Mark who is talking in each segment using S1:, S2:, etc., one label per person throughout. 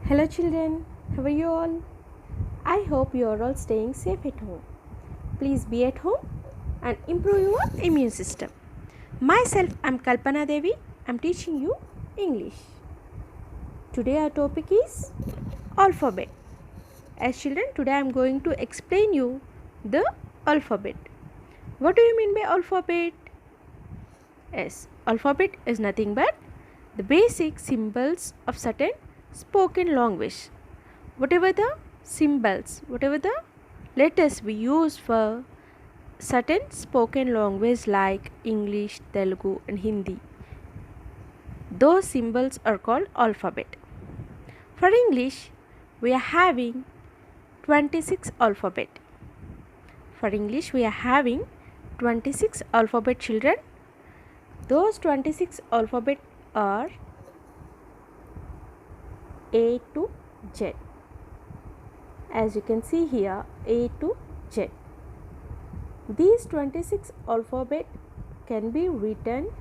S1: Hello children, how are you all? I hope you are all staying safe at home. Please be at home and improve your immune system. Myself, I am Kalpana Devi. I am teaching you English. Today our topic is alphabet. As children, today I am going to explain you the alphabet. What do you mean by alphabet? Yes, alphabet is nothing but the basic symbols of certain spoken language. Whatever the symbols, whatever the letters we use for certain spoken language like English, Telugu and Hindi, those symbols are called alphabet. For English, we are having 26 alphabet. For English, we are having 26 alphabet children. Those 26 alphabet are A to Z. As you can see here, A to Z. These 26 alphabet can be written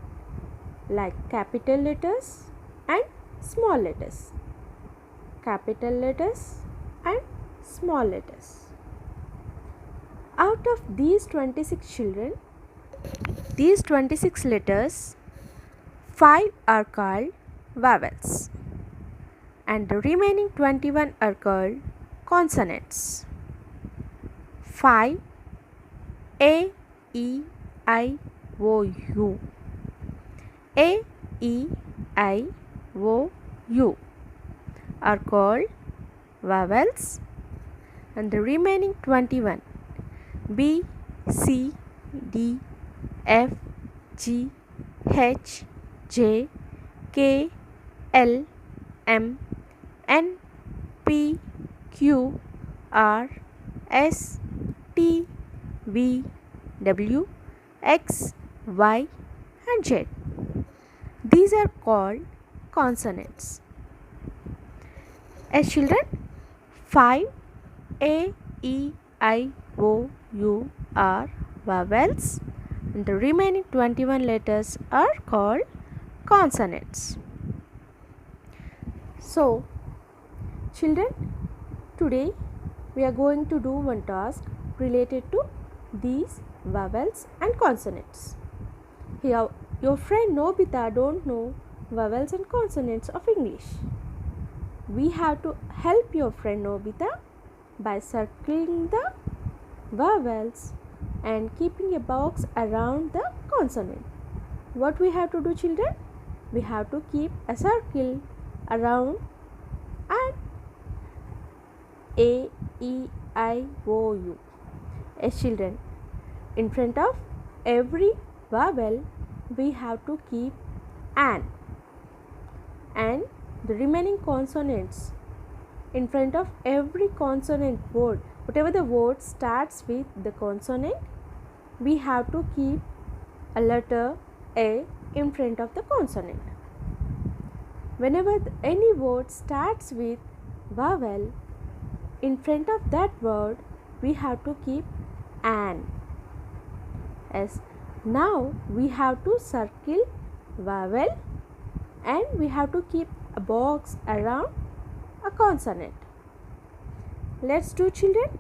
S1: like capital letters and small letters. Capital letters and small letters. Out of these 26 children, these 26 letters, 5 are called vowels and the remaining 21 are called consonants. 5 A, E, I, O, U. A, E, I, O, U are called vowels and the remaining 21 B, C, D, F, G, H, J, K, L, M, N, P, Q, R, S, T, V, W, X, Y and Z. These are called consonants. As children, 5 A, E, I, O, U are vowels and the remaining 21 letters are called consonants. So, children, today we are going to do one task related to these vowels and consonants. Here, your friend Nobita don't know vowels and consonants of English. We have to help your friend Nobita by circling the vowels and keeping a box around the consonant. What we have to do, children? We have to keep a circle around and A, E, I, O, U. As children, in front of every vowel we have to keep an and the remaining consonants in front of every consonant word. Whatever the word starts with the consonant, we have to keep a letter A in front of the consonant. Whenever any word starts with vowel, in front of that word we have to keep an. As now we have to circle vowel and we have to keep a box around a consonant. Let's do, children.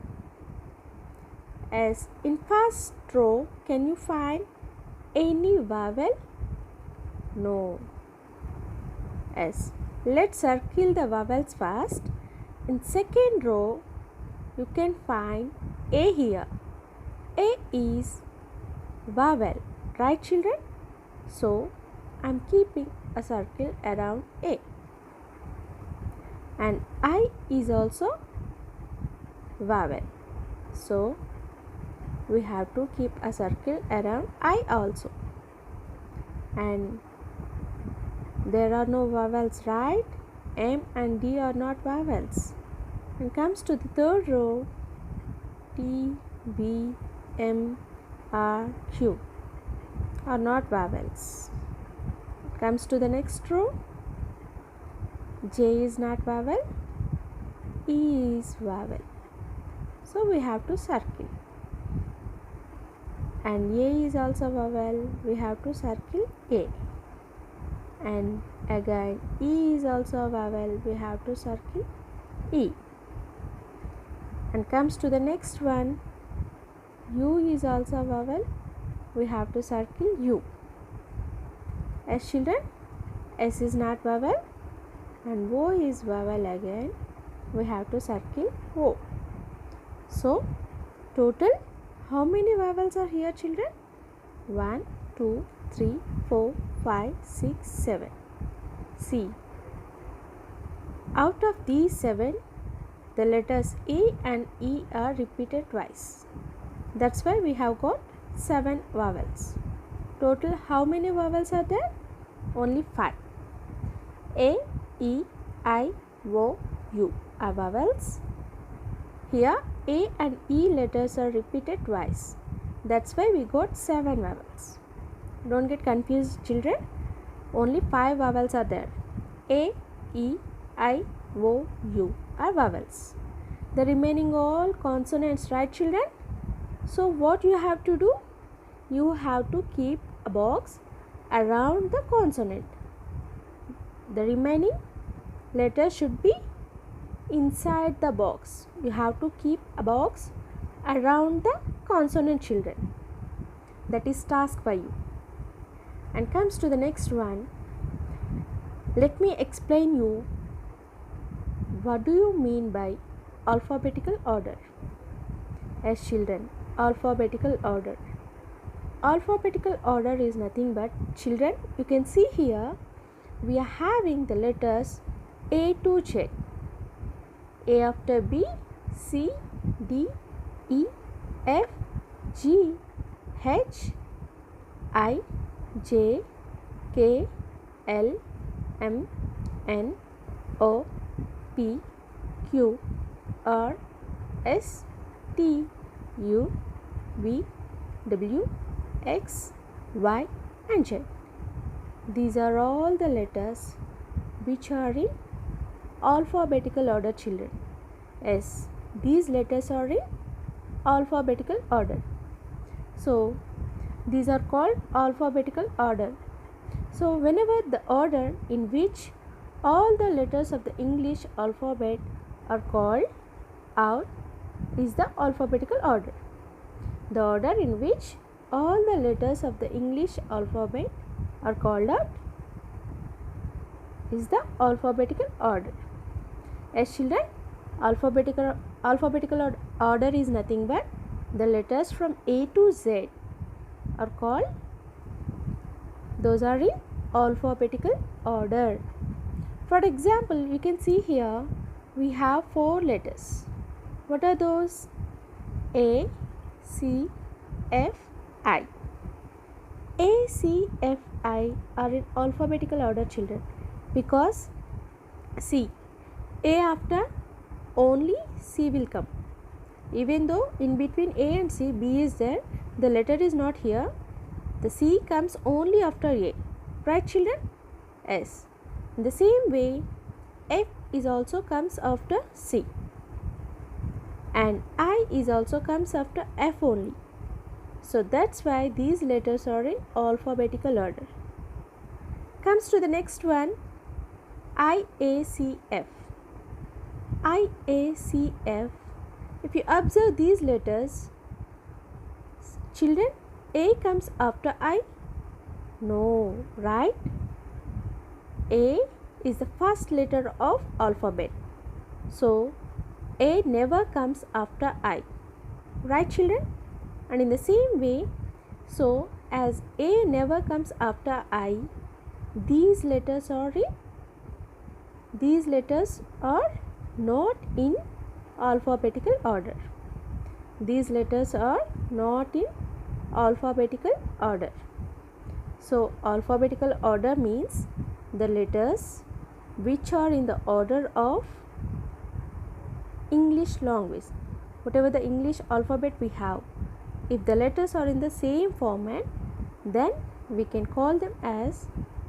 S1: As in first row, can you find any vowel? No. As let's circle the vowels first. In second row, you can find A here. A is vowel, right children? So, I am keeping a circle around A. And I is also vowel. So, we have to keep a circle around I also. And there are no vowels, right? M and D are not vowels. And comes to the third row, T, B, M, R, Q are not vowels. Comes to the next row, J is not vowel, E is vowel. So we have to circle. And A is also vowel, we have to circle A. And again E is also a vowel, we have to circle E. And comes to the next one, U is also a vowel, we have to circle U. As children, S is not vowel and O is vowel again, we have to circle O. So total how many vowels are here children? 1, 2, 3, 4, 5, 6, 7. See, out of these 7, the letters A and E are repeated twice. That's why we have got 7 vowels. Total how many vowels are there? Only 5. A, E, I, O, U are vowels. Here A and E letters are repeated twice. That's why we got 7 vowels. Don't get confused children. Only 5 vowels are there. A, E, I, O, U are vowels. The remaining all consonants, right children? So what you have to do? You have to keep a box around the consonant. The remaining letters should be inside the box. You have to keep a box around the consonant children. That is task for you. And comes to the next one. Let me explain you what do you mean by alphabetical order. As children, alphabetical order. Alphabetical order is nothing but children, you can see here we are having the letters A to Z. A after B, C, D, E, F, G, H, I, J, K, L, M, N, O, P, Q, R, S, T, U, V, W, X, Y and Z. These are all the letters which are in alphabetical order children. Yes, these letters are in alphabetical order. So these are called alphabetical order. So whenever the order in which all the letters of the English alphabet are called out is the alphabetical order. The order in which all the letters of the English alphabet are called out is the alphabetical order. As children, alphabetical order is nothing but the letters from A to Z are called, those are in alphabetical order. For example, you can see here we have 4 letters. What are those? A, C, F, I. A, C, F, I are in alphabetical order children because see, A after only C will come. Even though in between A and C B is there, the letter is not here. The C comes only after A. Right children? Yes. In the same way, F is also comes after C. And I is also comes after F only. So that's why these letters are in alphabetical order. Comes to the next one, IACF. IACF. If you observe these letters, children, A comes after I? No, right? A is the first letter of alphabet. So A never comes after I. Right children? And in the same way, so as A never comes after I, these letters are not in alphabetical order. These letters are not in alphabetical order. So alphabetical order means the letters which are in the order of English language. Whatever the English alphabet we have, if the letters are in the same format, then we can call them as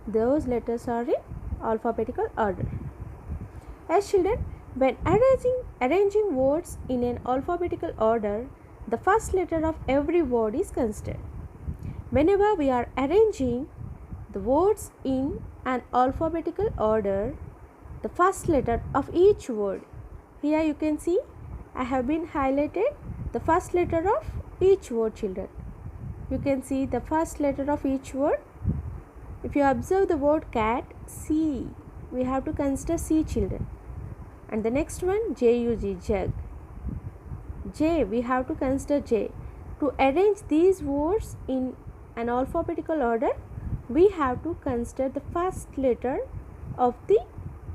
S1: those letters are in alphabetical order. As children, when arranging words in an alphabetical order, the first letter of every word is considered. Whenever we are arranging the words in an alphabetical order the first letter of each word. Here you can see I have been highlighted the first letter of each word, children. You can see the first letter of each word. If you observe the word cat, C, we have to consider C, children. And the next one, J-U-G, jug. J, we have to consider J. To arrange these words in an alphabetical order, we have to consider the first letter of the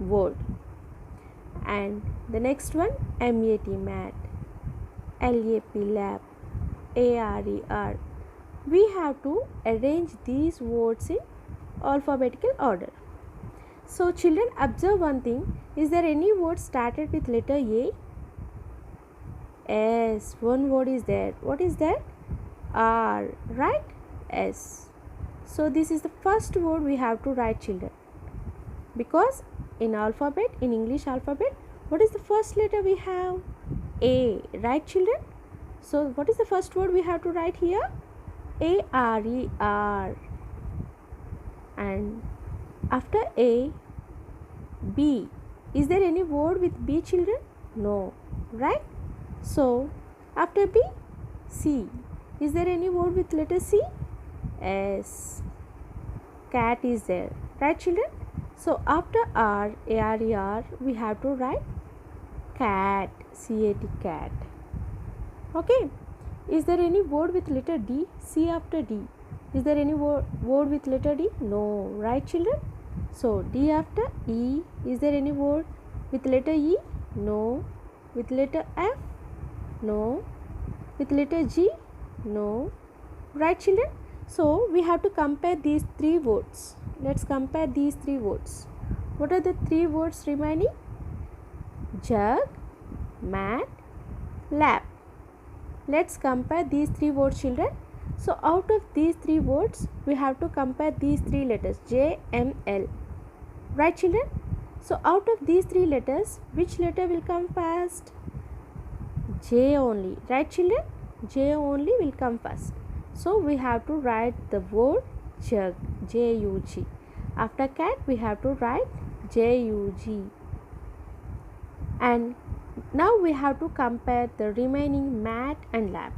S1: word. And the next one, M-A-T, mat. L-A-P, lap. A-R-E-R. We have to arrange these words in alphabetical order. So children, observe one thing. Is there any word started with letter A? Yes, one word is there. What is that? R, right? S. So this is the first word we have to write, children. Because in alphabet, in English alphabet, what is the first letter we have? A, right, children? So what is the first word we have to write here? A-R-E-R. And after A, B. Is there any word with B, children? No, right? So after B, C. Is there any word with letter C? S. Cat is there, right, children? So after R, A-R-E-R, we have to write cat, C-A-T, cat. Okay. Is there any word with letter D? C after D. Is there any word with letter D? No, right, children? So D after E. Is there any word with letter E? No. With letter F? No. With letter G? No. Right, children? So we have to compare these three words. Let's compare these three words. What are the three words remaining? Jug, mat, lap. Let's compare these three words, children. So out of these three words, we have to compare these three letters, J, M, L. Right, children? So out of these three letters, which letter will come first? J only. Right, children? J only will come first. So we have to write the word jug, J-U-G. After cat, we have to write J-U-G. And now we have to compare the remaining mat and lap.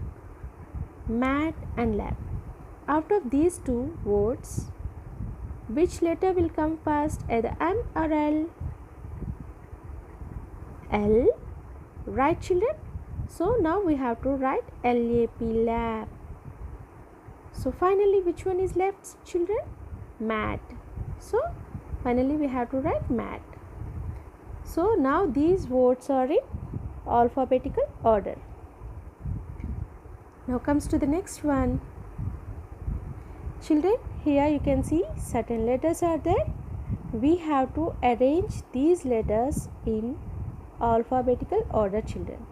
S1: Mat and lap. Out of these two words, which letter will come first, either M or L? L, right, children? So now we have to write L-A-P, lap. So finally, which one is left, children? Mat. So finally we have to write mat. So now these words are in alphabetical order. Now comes to the next one. Children, here you can see certain letters are there. We have to arrange these letters in alphabetical order, children.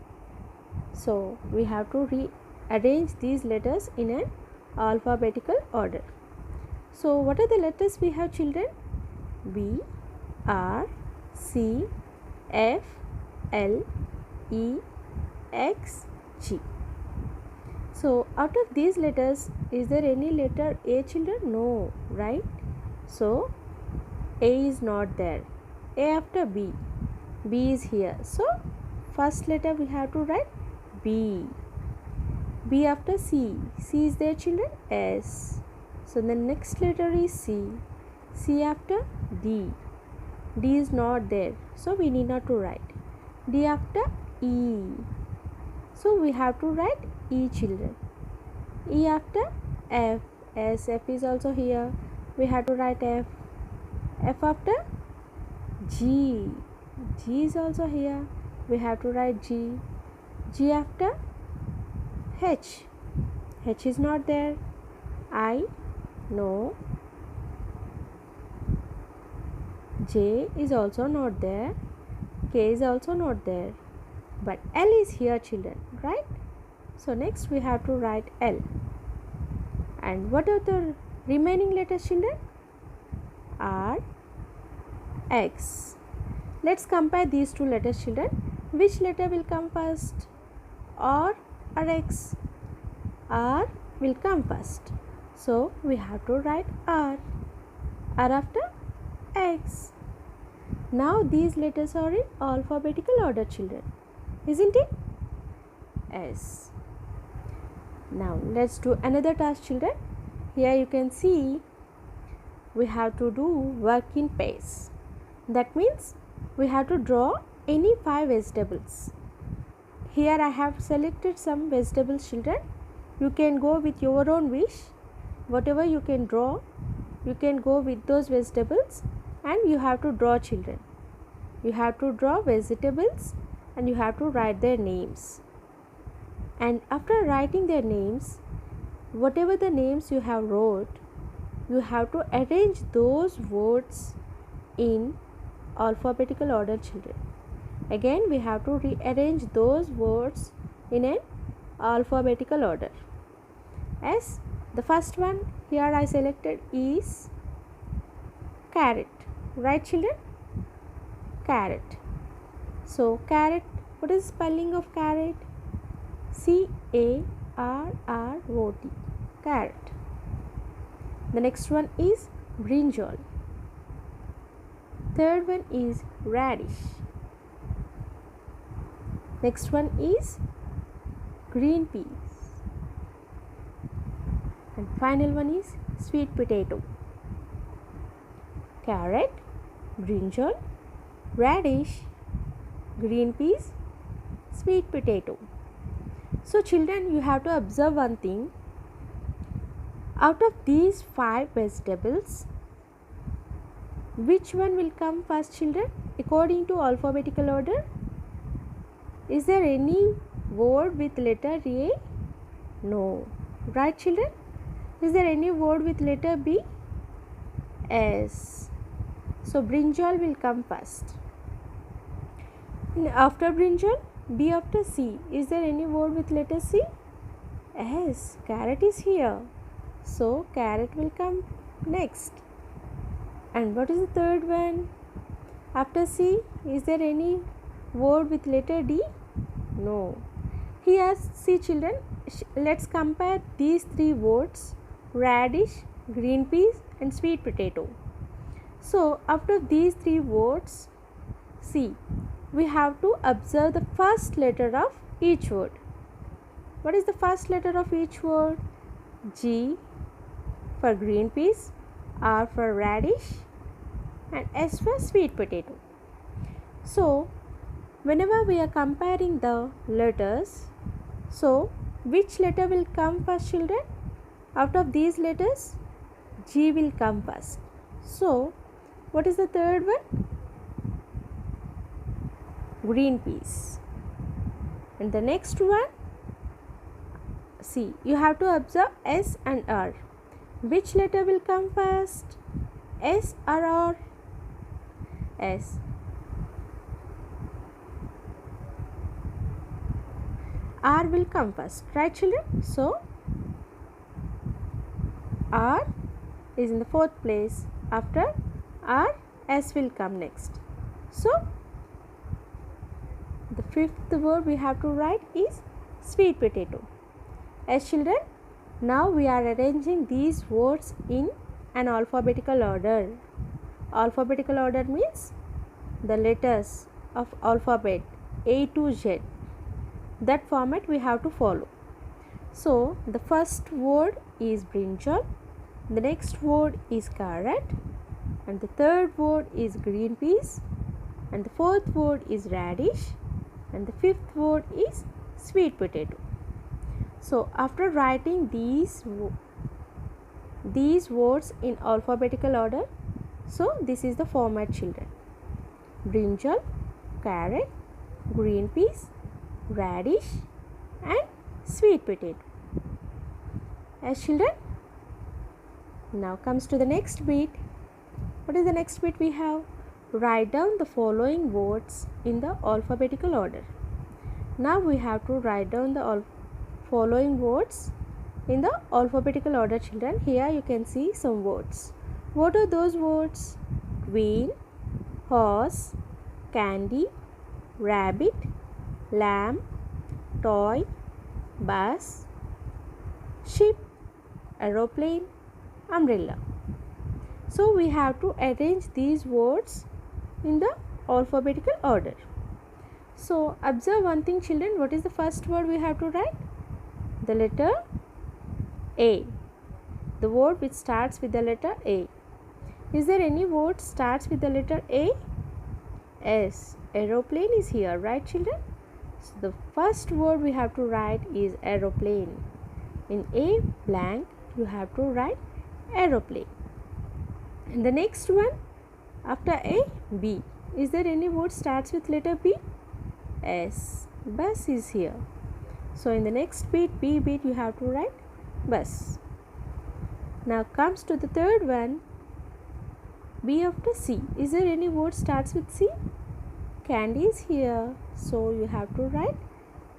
S1: So we have to rearrange these letters in an alphabetical order. So what are the letters we have, children? B, R, C, F, L, E, X, G. So out of these letters, is there any letter A, children? No, right? So A is not there. A after B. B is here. So first letter we have to write B. B after C. C is there, children? S. So the next letter is C. C after D. D is not there. So we need not to write. D after E. So we have to write E, children. E after F. S. F is also here. We have to write F. F after G. G is also here. We have to write G. G after H. H is not there. I. No. J is also not there. K is also not there. But L is here, children, right? So next we have to write L. And what are the remaining letters, children? R, X. Let's compare these two letters, children. Which letter will come first? R or X? R will come first. So we have to write R. R after X. Now these letters are in alphabetical order, children, isn't it? S. Now let's do another task, children. Here you can see we have to do work in pairs. That means we have to draw any 5 vegetables. Here I have selected some vegetables, children. You can go with your own wish. Whatever you can draw, you can go with those vegetables, and you have to draw, children. You have to draw vegetables and you have to write their names. And after writing their names, whatever the names you have wrote, you have to arrange those words in alphabetical order, children. Again, we have to rearrange those words in an alphabetical order. As the first one here I selected is carrot. Right, children? Carrot. So carrot, what is spelling of carrot? C-A-R-R-O-T. Carrot. The next one is brinjal. Third one is radish. Next one is green peas. And final one is sweet potato. Carrot, brinjal, radish, green peas, sweet potato. So children, you have to observe one thing. Out of these 5 vegetables, which one will come first, children, according to alphabetical order? Is there any word with letter A? No. Right, children? Is there any word with letter B? S. So brinjal will come first. After brinjal, B after C. Is there any word with letter C? S. Carrot is here. So carrot will come next. And what is the third one? After C, is there any word with letter D? No. Here, see children, let's compare these 3 words: radish, green peas and sweet potato. So after these 3 words, see, we have to observe the first letter of each word. What is the first letter of each word? G for green peas, R for radish and S for sweet potato. So whenever we are comparing the letters, so which letter will come first, children? Out of these letters, G will come first. So what is the third one? Green peas. And the next one, see, you have to observe S and R. Which letter will come first? S or R? S. R will come first, right children? So R is in the 4th place. After R, S will come next. So the 5th word we have to write is sweet potato. As children, now we are arranging these words in an alphabetical order. Alphabetical order means the letters of alphabet A to Z. That format we have to follow. So the first word is brinjal, the next word is carrot, and the third word is green peas, and the 4th word is radish, and the 5th word is sweet potato. So after writing these words in alphabetical order, so this is the format, children: brinjal, carrot, green peas, radish and sweet potato. As children, now comes to the next bit. What is the next bit we have? Write down the following words in the alphabetical order. Now we have to write down the following words in the alphabetical order, children. Here you can see some words. What are those words? Queen, horse, candy, rabbit, lamb, toy, bus, ship, aeroplane, umbrella. So we have to arrange these words in the alphabetical order. So observe one thing, children. What is the first word we have to write? The letter A. The word which starts with the letter A. Is there any word starts with the letter A? Yes, aeroplane is here, right children? So the first word we have to write is aeroplane. In A blank, you have to write aeroplane. And the next one, after A, B. Is there any word starts with letter B? Yes, bus is here. So in the next bit, B bit, you have to write bus. Now comes to the third one, B after C. Is there any word starts with C? Candy is here. So you have to write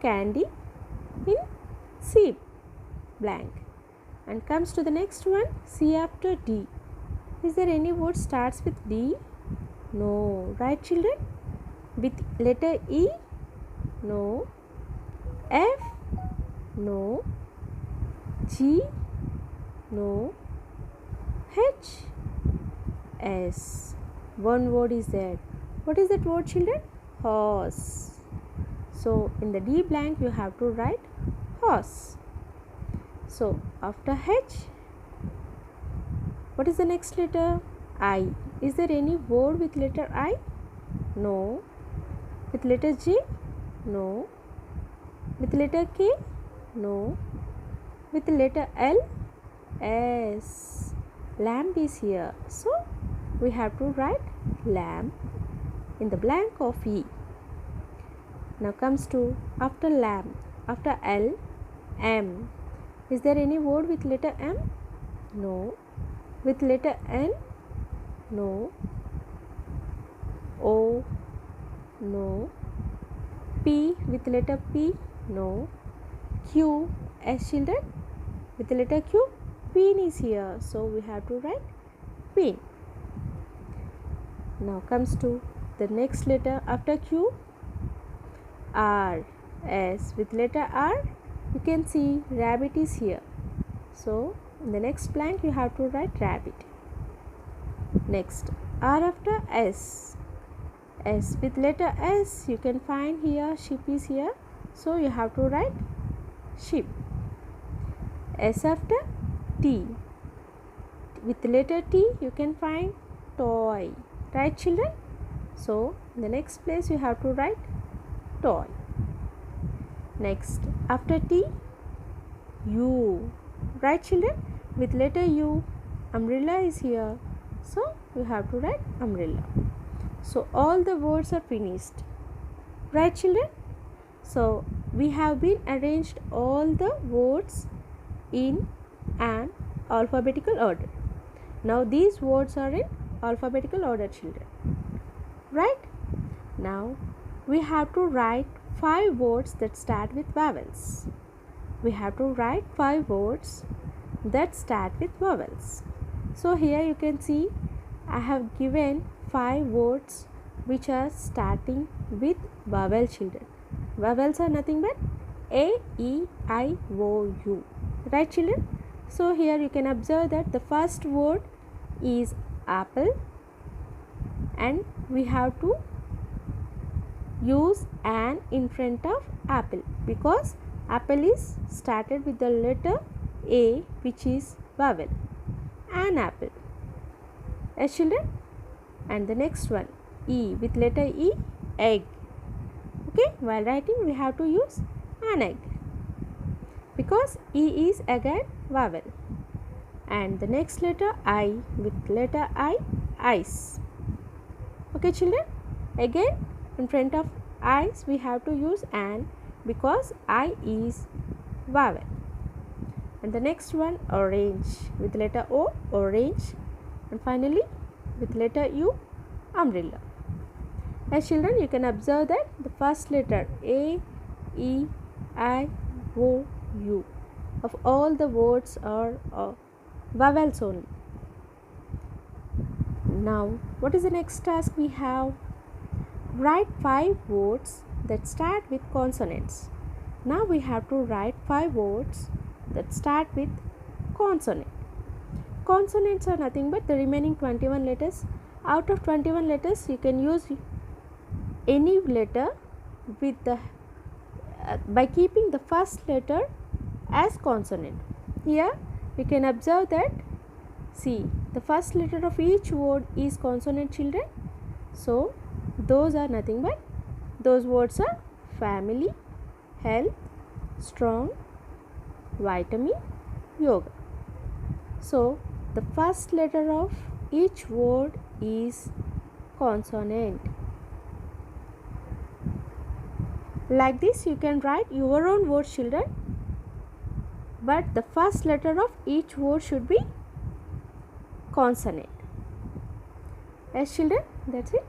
S1: candy in C blank. And comes to the next one, C after D. Is there any word starts with D? No. Right children? With letter E? No. F? No. G? No. H? S. One word is there. What is that word children? Horse. So in the D blank you have to write horse. So after H, what is the next letter? I. Is there any word with letter I? No. With letter J? No. With letter K? No. With letter L? S. Lamp is here. So we have to write lamp in the blank of E. Now comes to after lamp, after L, M. Is there any word with letter M? No. With letter N? No. O? No. P with letter P? No. Q? S children? With the letter Q? Pin is here. So we have to write pin. Now comes to the next letter after Q. R. S. With letter R, you can see rabbit is here. So in the next blank you have to write rabbit. Next, R after S. S with letter S, you can find here ship is here. So you have to write ship. S after T. With letter T, you can find toy. Right children? So in the next place you have to write toy. Next, after T, U. Right children? With letter U, umbrella is here. So you have to write umbrella. So all the words are finished. Right children? So we have been arranged all the words in an alphabetical order. Now these words are in alphabetical order children. Right? Now we have to write 5 words that start with vowels. We have to write 5 words that start with vowels. So here you can see I have given 5 words which are starting with vowel children. Vowels are nothing but A, E, I, O, U. Right children? So here you can observe that the first word is apple and we have to use an in front of apple because apple is started with the letter A which is vowel. An apple. Yes children? And the next one E with letter E, egg. Okay, while writing we have to use an egg because E is again vowel. And the next letter I with letter I, ice. Okay children? Again in front of eyes we have to use an because I is vowel. And the next one orange with letter O, orange. And finally with letter U, umbrella. As children you can observe that the first letter A, E, I, O, U of all the words are vowels only. Now what is the next task we have? Write 5 words that start with consonants. Now we have to write 5 words that start with consonant. Consonants are nothing but the remaining 21 letters. Out of 21 letters, you can use any letter with the by keeping the first letter as consonant. Here you can observe that, see, the first letter of each word is consonant, children. So those are nothing but, those words are family, health, strong, vitamin, yoga. So the first letter of each word is consonant. Like this you can write your own words, children, but the first letter of each word should be consonant. Yes, children, that's it.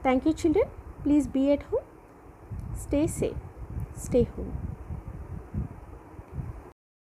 S1: Thank you, children. Please be at home. Stay safe. Stay home.